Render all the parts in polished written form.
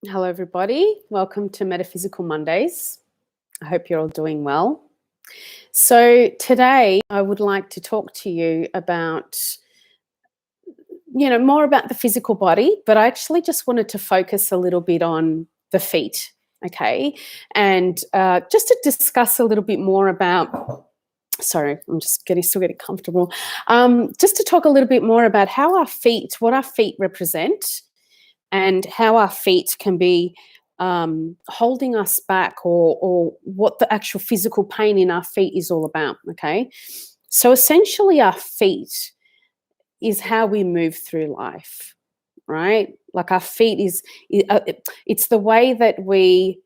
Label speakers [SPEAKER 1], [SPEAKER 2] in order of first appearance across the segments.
[SPEAKER 1] Hello, everybody. Welcome to Metaphysical Mondays. I hope you're all doing well. So, today I would like to talk to you about, more about the physical body, but I actually just wanted to focus a little bit on the feet, okay? And just to discuss a little bit more about, sorry, I'm just still getting comfortable. Just to talk a little bit more about what our feet represent, and how our feet can be holding us back, or what the actual physical pain in our feet is all about. Okay, so essentially, our feet is how we move through life, right? Like our feet it's the way that we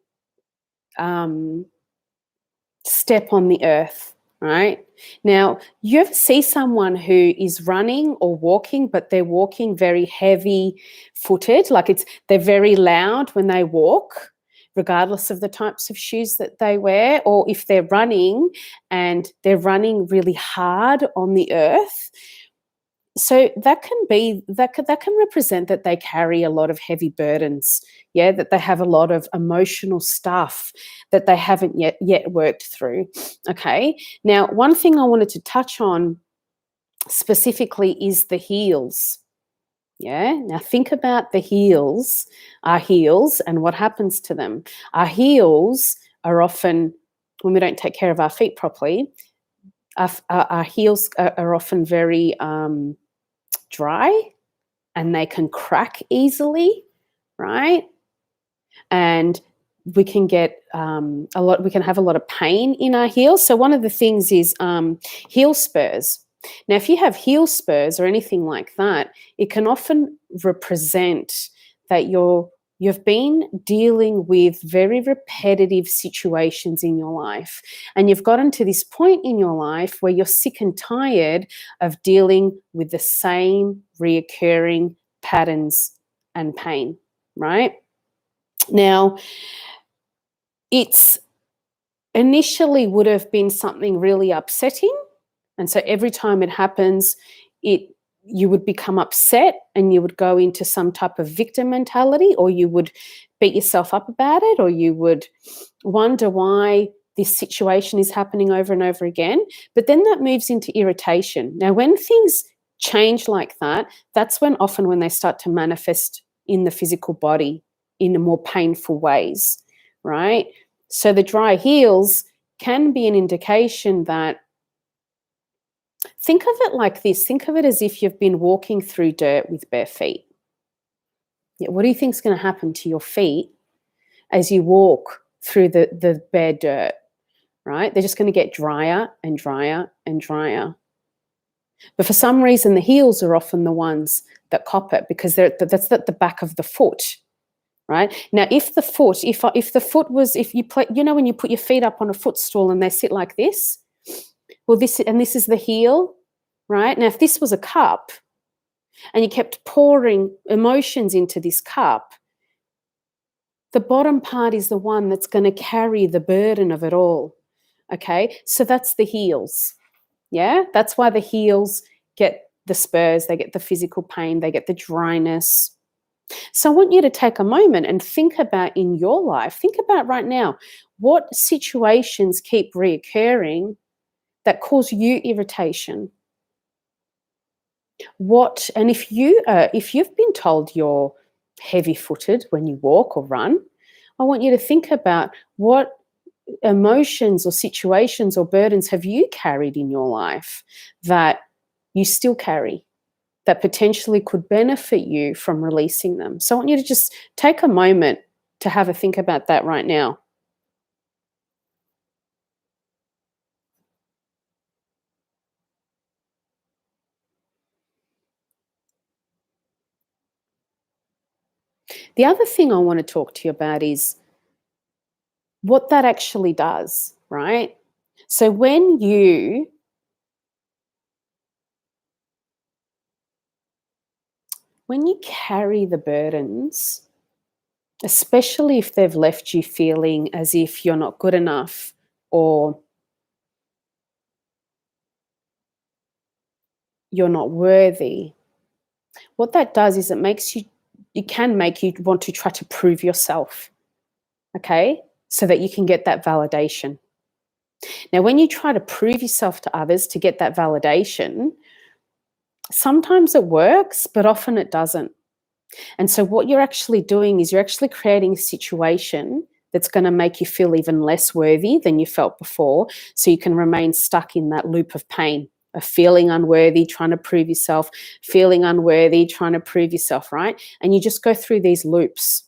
[SPEAKER 1] step on the earth, right? Now, you ever see someone who is running or walking, but they're walking very heavy footed, like they're very loud when they walk, regardless of the types of shoes that they wear, or if they're running and they're running really hard on the earth. So that can represent that they carry a lot of heavy burdens, that they have a lot of emotional stuff that they haven't yet worked through. Okay, now one thing I wanted to touch on specifically is the heels. Now think about our heels, and what happens to them. Our heels are often, when we don't take care of our feet properly, our heels are often very dry, and they can crack easily, right? And we can get we can have a lot of pain in our heels. So one of the things is heel spurs. Now, if you have heel spurs or anything like that, it can often represent that you've been dealing with very repetitive situations in your life, and you've gotten to this point in your life where you're sick and tired of dealing with the same reoccurring patterns and pain, right? Now, it's initially would have been something really upsetting, and so every time it happens, you would become upset, and you would go into some type of victim mentality, or you would beat yourself up about it, or you would wonder why this situation is happening over and over again. But then that moves into irritation. Now, when things change like that, that's often when they start to manifest in the physical body in more painful ways, right? So the dry heels can be an indication that, think of it like this. Think of it as if you've been walking through dirt with bare feet. What do you think is going to happen to your feet as you walk through the bare dirt, right? They're just going to get drier and drier and drier. But for some reason, the heels are often the ones that cop it, because that's at the back of the foot, right? Now, if the foot was, if you play, when you put your feet up on a footstool and they sit like this, well, this is the heel, right? Now, if this was a cup and you kept pouring emotions into this cup, the bottom part is the one that's going to carry the burden of it all, okay? So that's the heels, That's why the heels get the spurs, they get the physical pain, they get the dryness. So I want you to take a moment and think about, in your life, think about right now, what situations keep reoccurring that cause you irritation? And if you've been told you're heavy-footed when you walk or run, I want you to think about what emotions or situations or burdens have you carried in your life that you still carry, that potentially could benefit you from releasing them. So I want you to just take a moment to have a think about that right now. The other thing I want to talk to you about is what that actually does, right? So when you carry the burdens, especially if they've left you feeling as if you're not good enough, or you're not worthy, what that does is it makes you it can make you want to try to prove yourself, okay, so that you can get that validation. Now, when you try to prove yourself to others to get that validation, sometimes it works, but often it doesn't. And so what you're actually doing is you're actually creating a situation that's going to make you feel even less worthy than you felt before, so you can remain stuck in that loop of pain, of feeling unworthy, trying to prove yourself, feeling unworthy, trying to prove yourself, right? And you just go through these loops.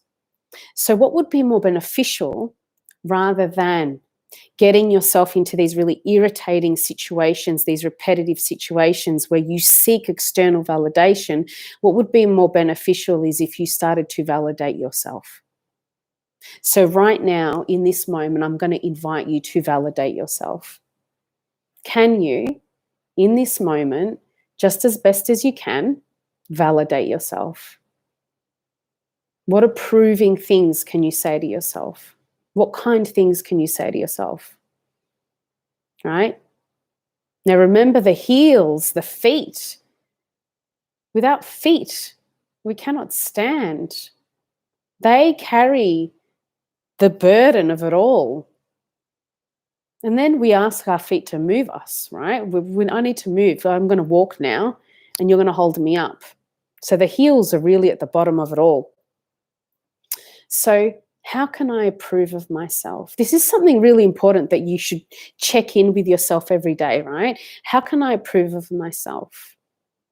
[SPEAKER 1] So what would be more beneficial, rather than getting yourself into these really irritating situations, these repetitive situations where you seek external validation, what would be more beneficial is if you started to validate yourself. So right now, in this moment, I'm going to invite you to validate yourself. Can you, in this moment, just as best as you can, validate yourself? What approving things can you say to yourself? What kind things can you say to yourself? Right? Now remember the heels, the feet. Without feet, we cannot stand. They carry the burden of it all. And then we ask our feet to move us, right? I need to move. I'm going to walk now and you're going to hold me up. So the heels are really at the bottom of it all. So how can I approve of myself? This is something really important that you should check in with yourself every day, right? How can I approve of myself?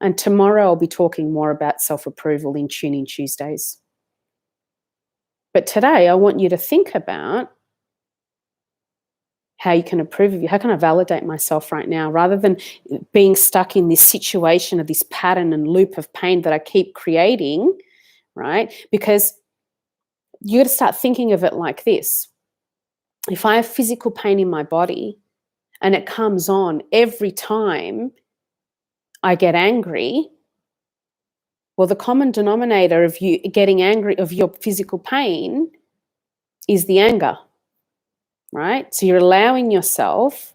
[SPEAKER 1] And tomorrow I'll be talking more about self-approval in Tune In Tuesdays. But today I want you to think about how you can approve of you. How can I validate myself right now, rather than being stuck in this situation of this pattern and loop of pain that I keep creating, right? Because you got to start thinking of it like this. If I have physical pain in my body and it comes on every time I get angry, well, the common denominator of you getting angry, of your physical pain, is the anger, right? So you're allowing yourself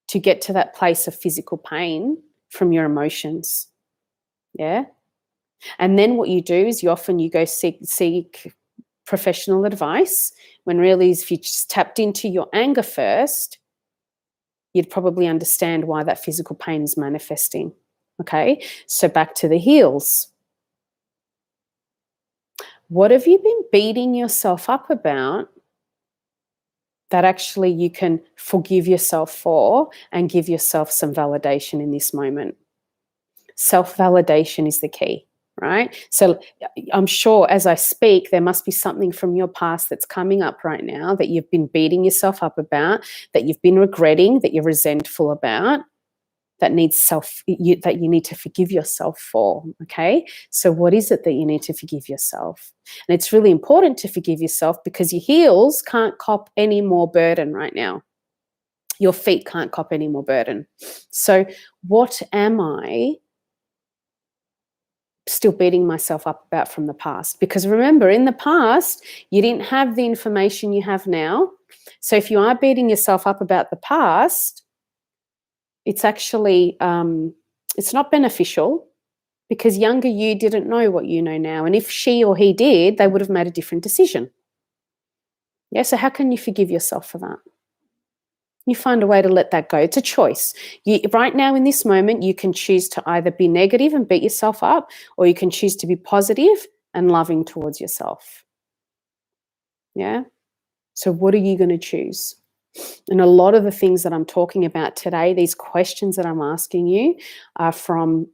[SPEAKER 1] to get to that place of physical pain from your emotions, yeah? And then what you do is you go seek professional advice, when really if you just tapped into your anger first, you'd probably understand why that physical pain is manifesting, okay? So back to the heels. What have you been beating yourself up about that actually you can forgive yourself for and give yourself some validation in this moment? Self-validation is the key, right? So I'm sure as I speak, there must be something from your past that's coming up right now that you've been beating yourself up about, that you've been regretting, that you're resentful about, that that you need to forgive yourself for, okay? So what is it that you need to forgive yourself? And it's really important to forgive yourself because your heels can't cop any more burden right now. Your feet can't cop any more burden. So what am I still beating myself up about from the past? Because remember, in the past, you didn't have the information you have now. So if you are beating yourself up about the past, it's actually, it's not beneficial, because younger you didn't know what you know now. And if she or he did, they would have made a different decision. Yeah, so how can you forgive yourself for that? You find a way to let that go. It's a choice. Right now in this moment, you can choose to either be negative and beat yourself up, or you can choose to be positive and loving towards yourself. Yeah? So what are you going to choose? And a lot of the things that I'm talking about today, these questions that I'm asking you, are from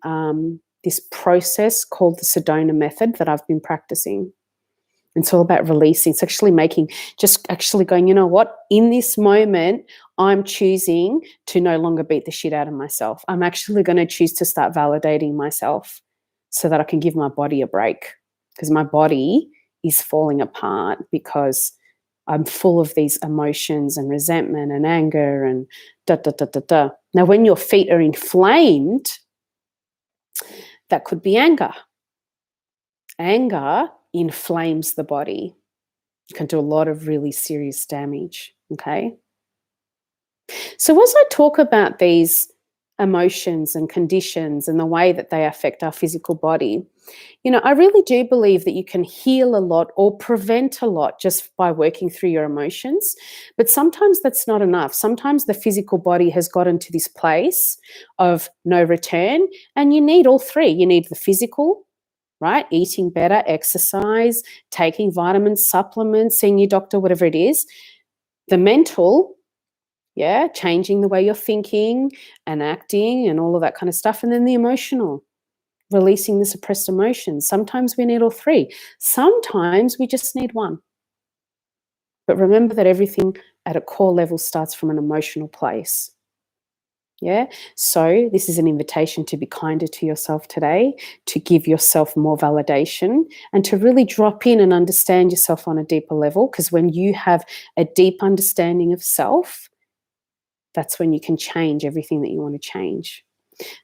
[SPEAKER 1] this process called the Sedona method that I've been practicing. It's all about releasing. It's actually going, you know what? In this moment, I'm choosing to no longer beat the shit out of myself. I'm actually going to choose to start validating myself so that I can give my body a break, because my body is falling apart because I'm full of these emotions and resentment and anger and da. Now, when your feet are inflamed, that could be anger. Anger inflames the body. It can do a lot of really serious damage, okay? So as I talk about these emotions and conditions and the way that they affect our physical body, I really do believe that you can heal a lot or prevent a lot just by working through your emotions. But sometimes that's not enough. Sometimes the physical body has gotten to this place of no return, and you need all three. You need the physical, right? Eating better, exercise, taking vitamins, supplements, seeing your doctor, whatever it is. The mental, yeah, changing the way you're thinking and acting and all of that kind of stuff. And then the emotional, releasing the suppressed emotions. Sometimes we need all three. Sometimes we just need one. But remember that everything at a core level starts from an emotional place. Yeah. So this is an invitation to be kinder to yourself today, to give yourself more validation, and to really drop in and understand yourself on a deeper level. Because when you have a deep understanding of self, that's when you can change everything that you want to change.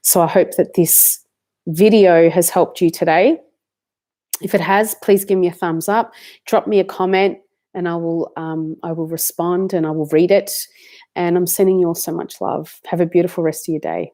[SPEAKER 1] So I hope that this video has helped you today. If it has, please give me a thumbs up, drop me a comment, and I will respond and I will read it. And I'm sending you all so much love. Have a beautiful rest of your day.